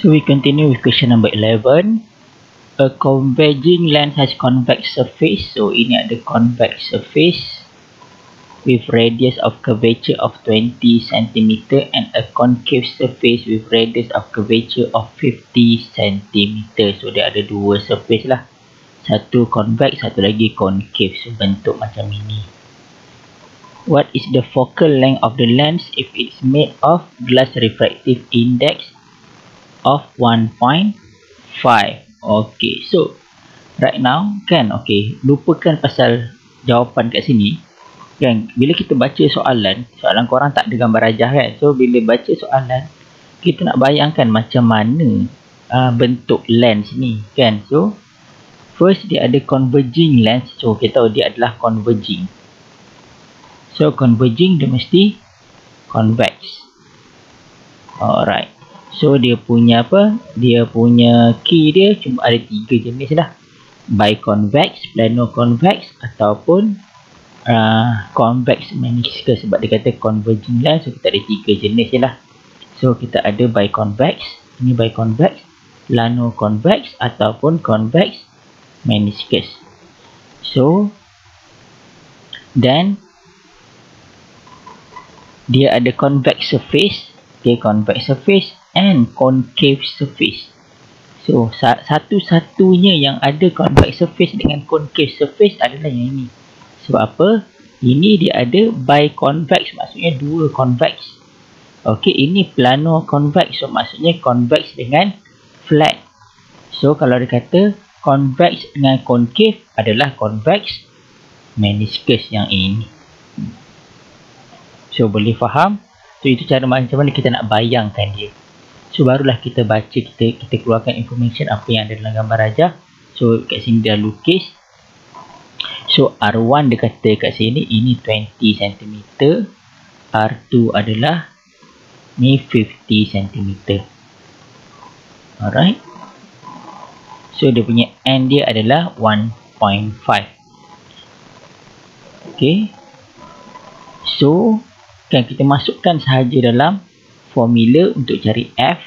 So we continue with question number 11. A converging lens has convex surface. So ini ada convex surface with radius of curvature of 20 cm and a concave surface with radius of curvature of 50 cm. So dia ada dua surface lah. Satu convex, satu lagi concave. So bentuk macam ini. What is the focal length of the lens if it's made of glass refractive index of 1.5? Okay, so right now kan, okay, lupakan pasal jawapan kat sini kan. Bila kita baca soalan korang tak ada gambar rajah kan. So bila baca soalan, kita nak bayangkan macam mana bentuk lens ni kan. So first dia ada converging lens. So kita tahu dia adalah converging. So converging dia mesti convex. Alright. So dia punya apa? Dia punya key dia cuma ada 3 jenis lah. Biconvex, plano-convex ataupun convex meniscus. Sebab dia kata converging lens, so kita ada 3 jenis je lah. So kita ada biconvex, ini biconvex, plano-convex ataupun convex meniscus. So then dia ada convex surface, okay, convex surface and concave surface. So satu-satunya yang ada convex surface dengan concave surface adalah yang ini. Sebab apa? Ini dia ada biconvex, maksudnya dua convex. Okey, ini plano convex, so maksudnya convex dengan flat. So kalau dia kata convex dengan concave adalah convex meniscus yang ini. So boleh faham? So itu cara macam mana kita nak bayangkan dia. So barulah kita baca, kita keluarkan information apa yang ada dalam gambar rajah. So kat sini dia lukis. So R1 dia kata kat sini ini 20 cm. R2 adalah ni 50 cm. Alright. So dia punya N dia adalah 1.5. Okay. So kan kita masukkan sahaja dalam formula untuk cari F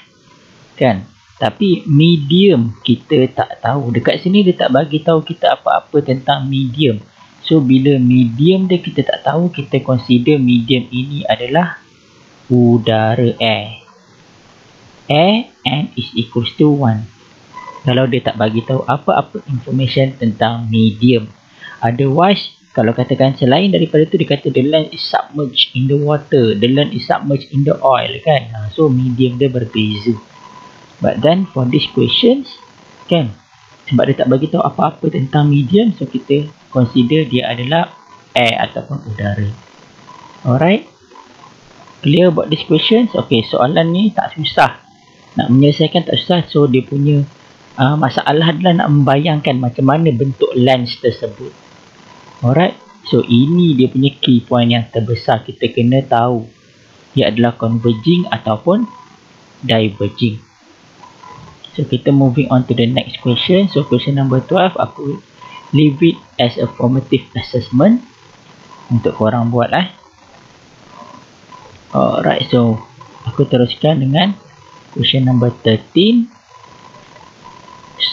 kan. Tapi medium kita tak tahu. Dekat sini dia tak bagi tahu kita apa-apa tentang medium. So bila medium dia kita tak tahu, kita consider medium ini adalah udara, air. Air and is equals to 1. Kalau dia tak bagi tahu apa-apa information tentang medium. Otherwise, kalau katakan selain daripada tu, dia kata the lens is submerged in the water, the lens is submerged in the oil kan. So medium dia berbeza. But then for these questions kan, sebab dia tak bagi tahu apa-apa tentang medium, so kita consider dia adalah air ataupun udara. Alright, clear about these questions? Okay, soalan ni tak susah, nak menyelesaikan tak susah. So dia punya masalah adalah nak membayangkan macam mana bentuk lens tersebut. Alright, so ini dia punya key point yang terbesar. Kita kena tahu dia adalah converging ataupun diverging. So kita moving on to the next question. So question number 12, aku leave it as a formative assessment untuk korang buat lah. Alright, so aku teruskan dengan question number 13.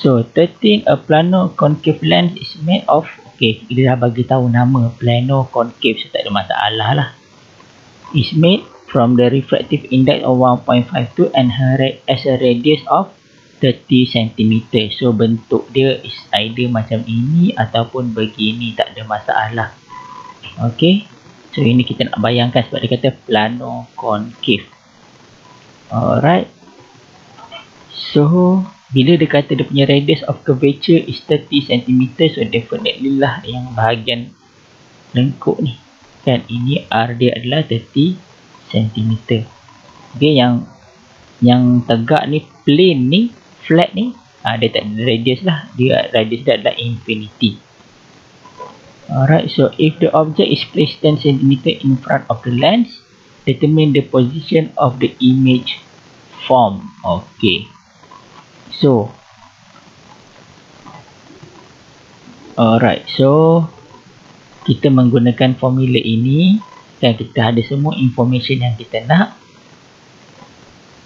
So 13, a plano concave lens is made of, okay, dia dah bagi tahu nama plano concave, so tak ada masalah lah. Is made from the refractive index of 1.52 and has a radius of 30 cm. So bentuk dia is either macam ini ataupun begini, tak ada masalah. Okay, so ini kita nak bayangkan sebab dia kata plano concave. Alright, so bila dia kata dia punya radius of curvature is 30 cm, so definitely lah yang bahagian lengkuk ni kan, ini R dia adalah 30 cm. Okay, yang tegak ni, plane ni, flat ni, dia tak ada radius lah, dia radius dia adalah infinity. Alright, so if the object is placed 10 cm in front of the lens, determine the position of the image form. Okay, so alright, so kita menggunakan formula ini dan kita ada semua information yang kita nak.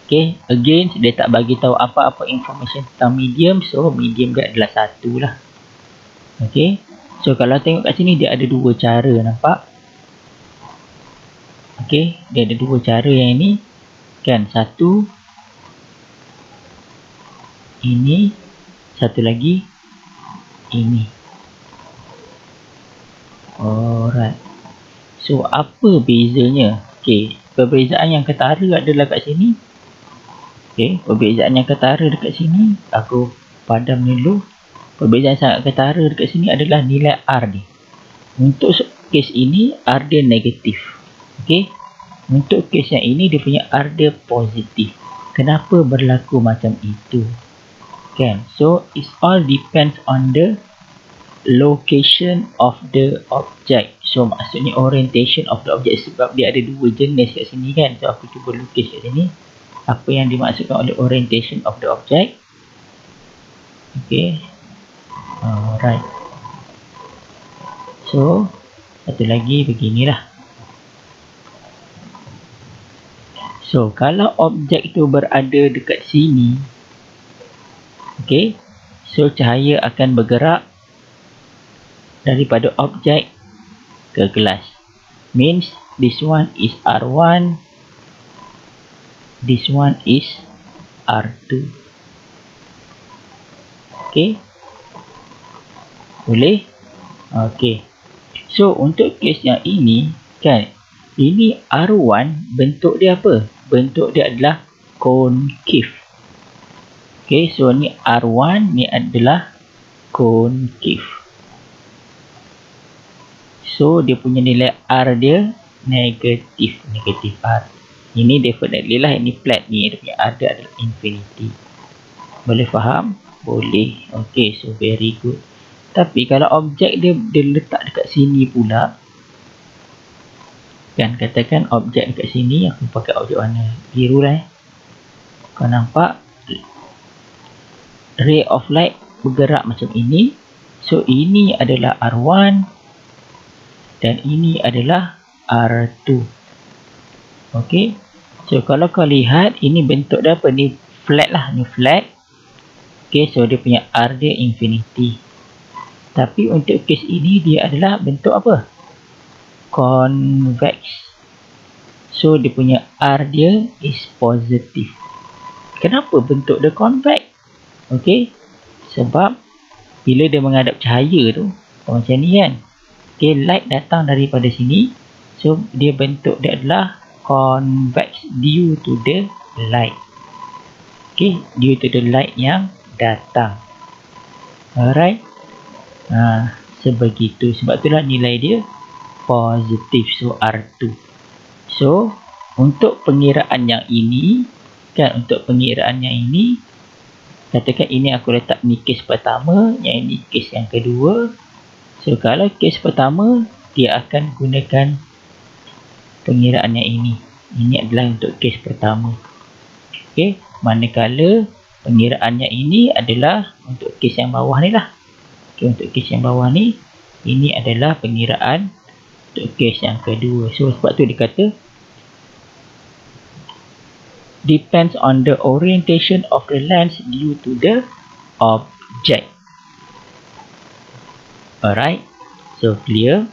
Okay, again dia tak bagi tahu apa-apa information tentang medium, so medium dia adalah 1 lah. Okay, so kalau tengok kat sini dia ada 2 cara, nampak? Okay, dia ada 2 cara yang ini kan, satu ini, satu lagi ini. Alright, so apa bezanya? Okay, perbezaan yang ketara adalah kat sini. Okay, perbezaan yang ketara dekat sini, aku padam dulu. Perbezaan sangat ketara dekat sini adalah nilai R dia. Untuk kes ini, R dia negatif. Okay, untuk kes yang ini, dia punya R dia positif. Kenapa berlaku macam itu? Kan, so it all depends on the location of the object. So maksudnya orientation of the object, sebab dia ada 2 jenis kat sini kan. So aku cuba lukis kat sini apa yang dimaksudkan oleh orientation of the object. Okay, alright. So satu lagi beginilah. So kalau objek tu berada dekat sini, okay, so cahaya akan bergerak daripada objek ke gelas. Means this one is R1, this one is R2. Okay, boleh? Okay, so untuk kes yang ini kan, ini R1 bentuk dia apa? Bentuk dia adalah concave. Okay, so ni R1 ni adalah concave. So dia punya nilai R dia negatif R. Ini definitely lah, ini flat ni, dia punya R dia adalah infinity. Boleh faham? Boleh. Okay, so very good. Tapi kalau objek dia letak dekat sini pula, kan, katakan objek dekat sini, aku pakai objek warna biru lah. Kau nampak ray of light bergerak macam ini. So ini adalah R1 dan ini adalah R2. Okay, so kalau kau lihat ini bentuk dia apa? Ni flat lah, ni flat. Okay, so dia punya R dia infinity. Tapi untuk kes ini dia adalah bentuk apa? Convex. So dia punya R dia is positive. Kenapa bentuk dia convex? Okay, sebab bila dia menghadap cahaya tu macam ni kan, okay, light datang daripada sini, so dia bentuk dia adalah convex due to the light. Okay, due to the light yang datang. Alright, sebegitu. Sebab itulah nilai dia positif, so R2. So untuk pengiraan yang ini kan, untuk pengiraan yang ini, katakan ini aku letak ni kes pertama, yang ini kes yang kedua. So kalau kes pertama, dia akan gunakan pengiraan yang ini. Ini adalah untuk kes pertama. Okay, manakala pengiraan yang ini adalah untuk kes yang bawah ni lah. Okay, untuk kes yang bawah ni, ini adalah pengiraan untuk kes yang kedua. So sebab tu dia kata depends on the orientation of the lens due to the object. Alright, so clear?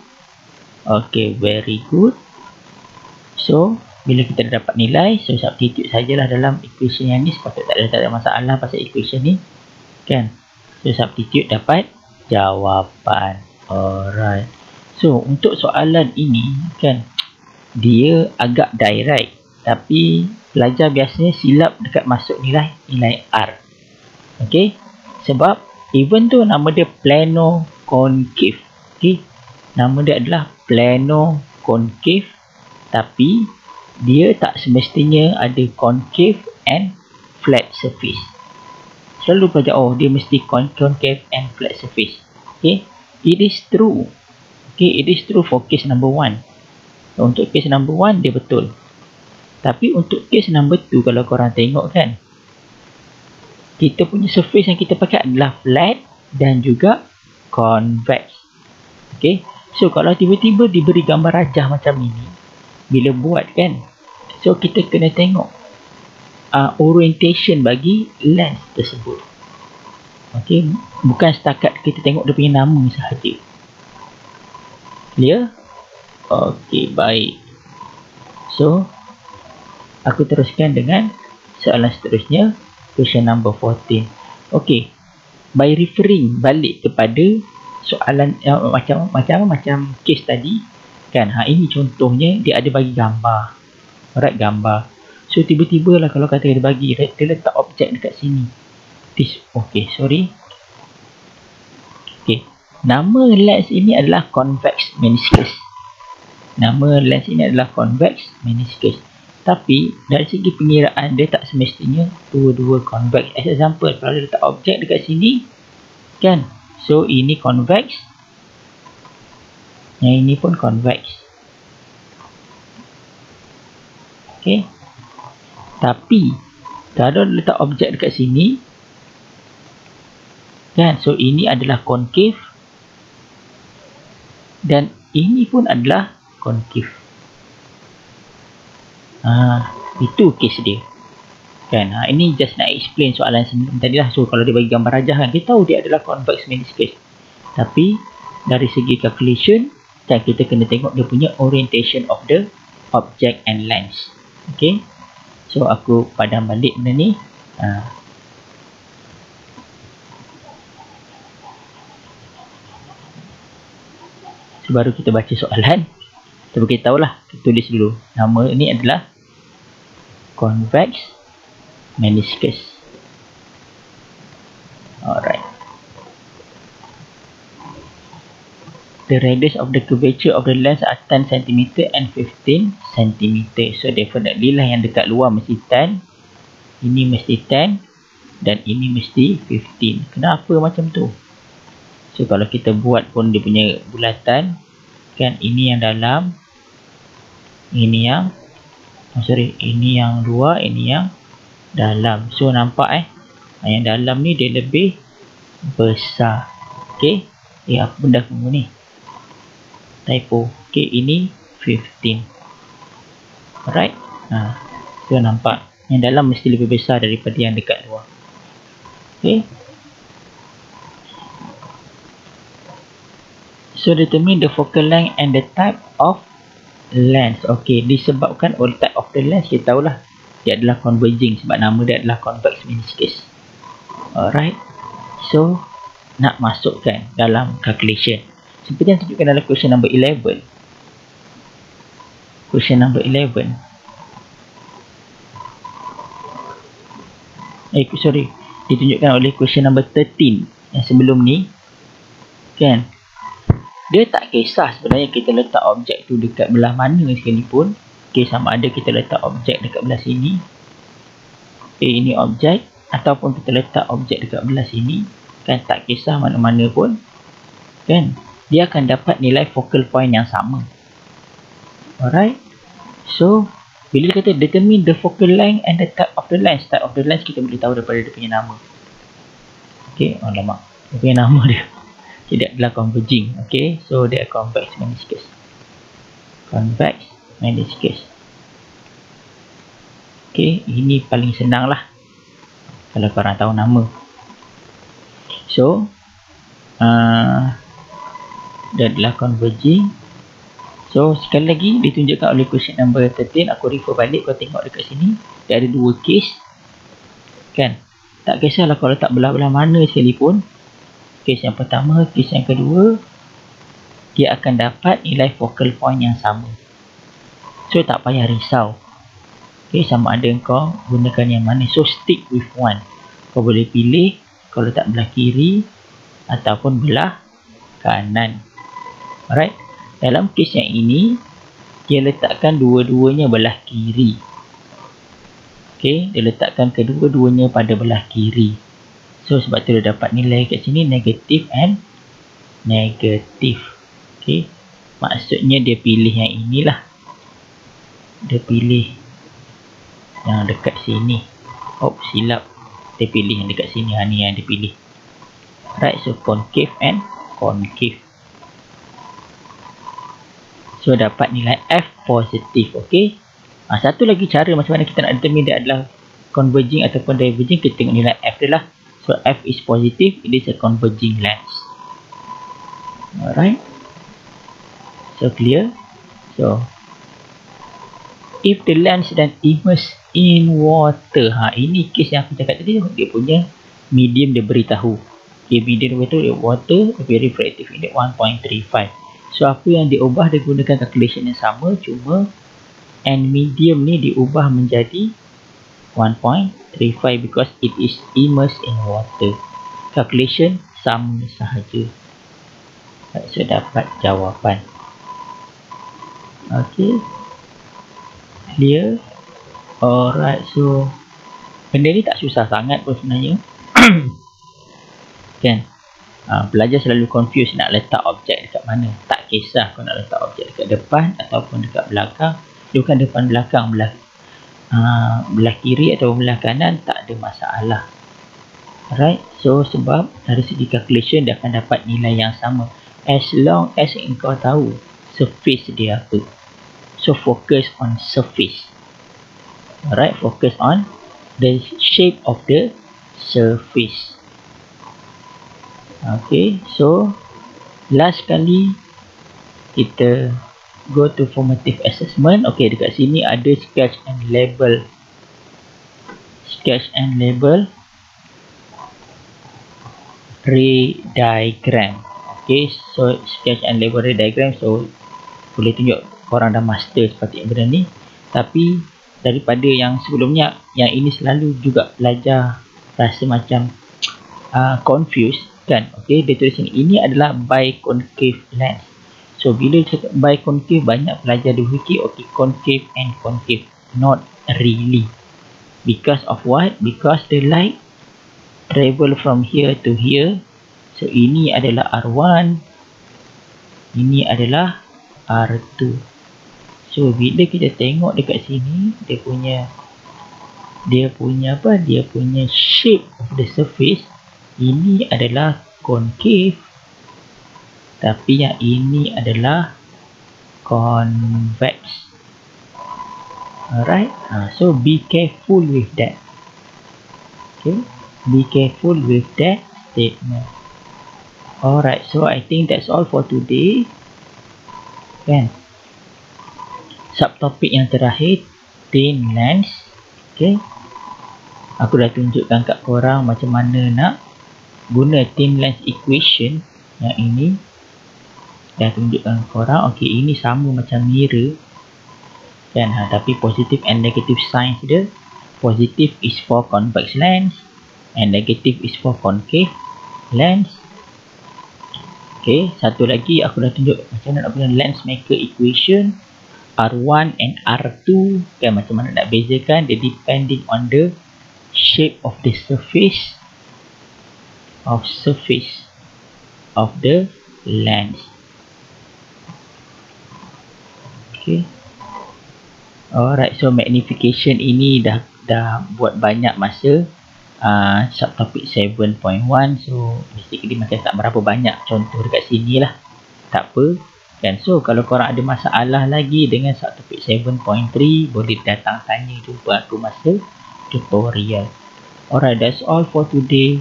Okay, very good. So bila kita dah dapat nilai, so substitute sajalah dalam equation yang ni. Sepatutnya tak ada masalah pasal equation ni kan. So substitute dapat jawapan. Alright, so untuk soalan ini kan, dia agak direct, tapi pelajar biasanya silap dekat masuk nilai R. Okay, sebab even tu nama dia plano concave. Okay, nama dia adalah plano concave, tapi dia tak semestinya ada concave and flat surface. Selalu pelajar, oh dia mesti concave and flat surface. Okay, it is true. Okay, it is true for case number 1. Untuk case number 1 dia betul. Tapi untuk case number 2, kalau korang tengok kan, kita punya surface yang kita pakai adalah flat dan juga convex. Okay, so kalau tiba-tiba diberi gambar rajah macam ini, bila buat kan, so kita kena tengok orientation bagi lens tersebut. Okey, bukan setakat kita tengok dia punya nama sahaja. Clear? Okey, baik. So, aku teruskan dengan soalan seterusnya, question number 14. Okey, by referring balik kepada soalan macam case tadi kan, ini contohnya dia ada bagi gambar. Alright, gambar. So tiba-tiba lah kalau kata dia bagi, dia letak objek dekat sini. Okay, sorry. Okay, nama lens ini adalah convex meniscus. Nama lens ini adalah convex meniscus. Tapi dari segi pengiraan dia tak semestinya dua-dua convex. As example, kalau dia letak objek dekat sini kan, so ini convex, yang ini pun convex. Okay, tapi kalau letak objek dekat sini kan, so ini adalah concave dan ini pun adalah concave. Itu case dia kan. Ini just nak explain soalan sebelum tadi lah. So kalau dia bagi gambar rajah kan, kita tahu dia adalah convex meniscus, tapi dari segi calculation kan, kita kena tengok dia punya orientation of the object and lens. Okay, so aku padam balik benda ni. So, baru kita baca soalan, kita beritahu lah, kita tulis dulu nama ni adalah convex meniscus. Alright. The radius of the curvature of the lens are 10 cm and 15 cm. So definitely lah yang dekat luar mesti 10, ini mesti 10 dan ini mesti 15. Kenapa macam tu? So kalau kita buat pun dia punya bulatan kan, ini yang dalam, ini yang ini yang luar, ini yang dalam. So nampak yang dalam ni dia lebih besar. Okay, apa benda kamu ni? Typo. Okay, ini 15. Alright. So nampak yang dalam mesti lebih besar daripada yang dekat luar. Okay. So determine the focal length and the type of lens. Okay, disebabkan oleh type of the lens, kita tahulah dia adalah converging sebab nama dia adalah convex meniscus. Alright. So nak masukkan dalam calculation seperti yang tunjukkan dalam question number 11. Question number 11. Ditunjukkan oleh question number 13 yang sebelum ni kan. Dia tak kisah sebenarnya kita letak objek tu dekat belah mana sekalipun. Okay, sama ada kita letak objek dekat belah sini, ini objek, ataupun kita letak objek dekat belah sini kan, tak kisah mana-mana pun kan, dia akan dapat nilai focal point yang sama. Alright. So bila kata determine the focal length and the type of the lens, type of the lens kita boleh tahu daripada dia punya nama. Okay, alamak, dia punya nama dia tidak adalah converging. Okay, so dia convex meniscus. Convex meniscus. Okay, ini paling senang lah kalau korang tahu nama. So dia adalah converging. So sekali lagi ditunjukkan oleh question number 13. Aku refer balik, kau tengok dekat sini dia ada dua case kan. Tak kisahlah kalau letak belah-belah mana sekalipun, case yang pertama, case yang kedua, dia akan dapat nilai focal point yang sama. So tak payah risau. Okay, sama ada kau gunakan yang mana. So stick with one. Kau boleh pilih kau letak belah kiri ataupun belah kanan. Alright. Dalam kes yang ini, dia letakkan dua-duanya belah kiri. Okay, dia letakkan kedua-duanya pada belah kiri. So sebab tu dia dapat nilai kat sini negatif and negatif. Okay, maksudnya dia pilih yang inilah. Dia pilih yang dekat sini. Oh, silap. Dia pilih yang dekat sini. Ni yang dia pilih. Right, so concave and concave. So dapat nilai F positif. Okay. Satu lagi cara macam mana kita nak determine dia adalah converging ataupun diverging, kita tengok nilai F dia lah. So F is positive, it is a converging lens. Alright, so clear. So if the lens then immerse in water, ini case yang aku cakap tadi, dia punya medium dia beritahu. Okay, medium dia water, very refractive index 1.35. So apa yang diubah, dia gunakan calculation yang sama, cuma and medium ni diubah menjadi 1.35 because it is immersed in water. Calculation sama sahaja. So dapat jawapan. Okay, clear. Alright, so benda ni tak susah sangat pun sebenarnya. Kan, pelajar selalu confuse nak letak objek dekat mana. Tak kisah kau nak letak objek dekat depan ataupun dekat belakang. Dia bukan depan belakang, belah kiri atau belah kanan, tak ada masalah. Alright, so sebab dari segi calculation dia akan dapat nilai yang sama as long as engkau tahu surface dia apa. So focus on surface. Alright, focus on the shape of the surface. Okay, so last kali kita go to formative assessment. Okay, dekat sini ada sketch and label. Sketch and label ray diagram. Okay, so sketch and label ray diagram. So boleh tunjuk korang dah master seperti benda ni. Tapi daripada yang sebelumnya, yang ini selalu juga pelajar rasa macam confused kan. Okay, dia tulis sini, ini adalah biconcave lens. So bila cakap biconcave, banyak pelajar dia fikir okay, concave and concave. Not really. Because of what? Because the light travel from here to here. So ini adalah R1, ini adalah R2. So bila kita tengok dekat sini, dia punya shape of the surface, ini adalah concave, tapi yang ini adalah convex. Alright, so be careful with that. Okay, be careful with that statement. Alright, so I think that's all for today. Kan, subtopik yang terakhir, thin lens. Okay, aku dah tunjukkan kat korang macam mana nak guna thin lens equation. Yang ini dah tunjukkan korang. Okay, ini sama macam mirror kan, tapi positive and negative signs dia. Positive is for convex lens and negative is for concave lens. Okay, satu lagi aku dah tunjuk macam mana nak guna lens maker equation R1 and R2 kan, macam mana nak bezakan dia depending on the shape of the surface of the lens. Okay, alright, so magnification ini dah buat banyak masa. Subtopic 7.1, so basically macam tak berapa banyak contoh dekat sini lah. Tak apa kan, so kalau korang ada masalah lagi dengan subtopic 7.3, boleh datang tanya jumpa aku masa tutorial. Alright, that's all for today.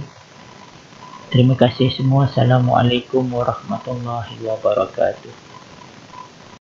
Terima kasih semua. Assalamualaikum warahmatullahi wabarakatuh.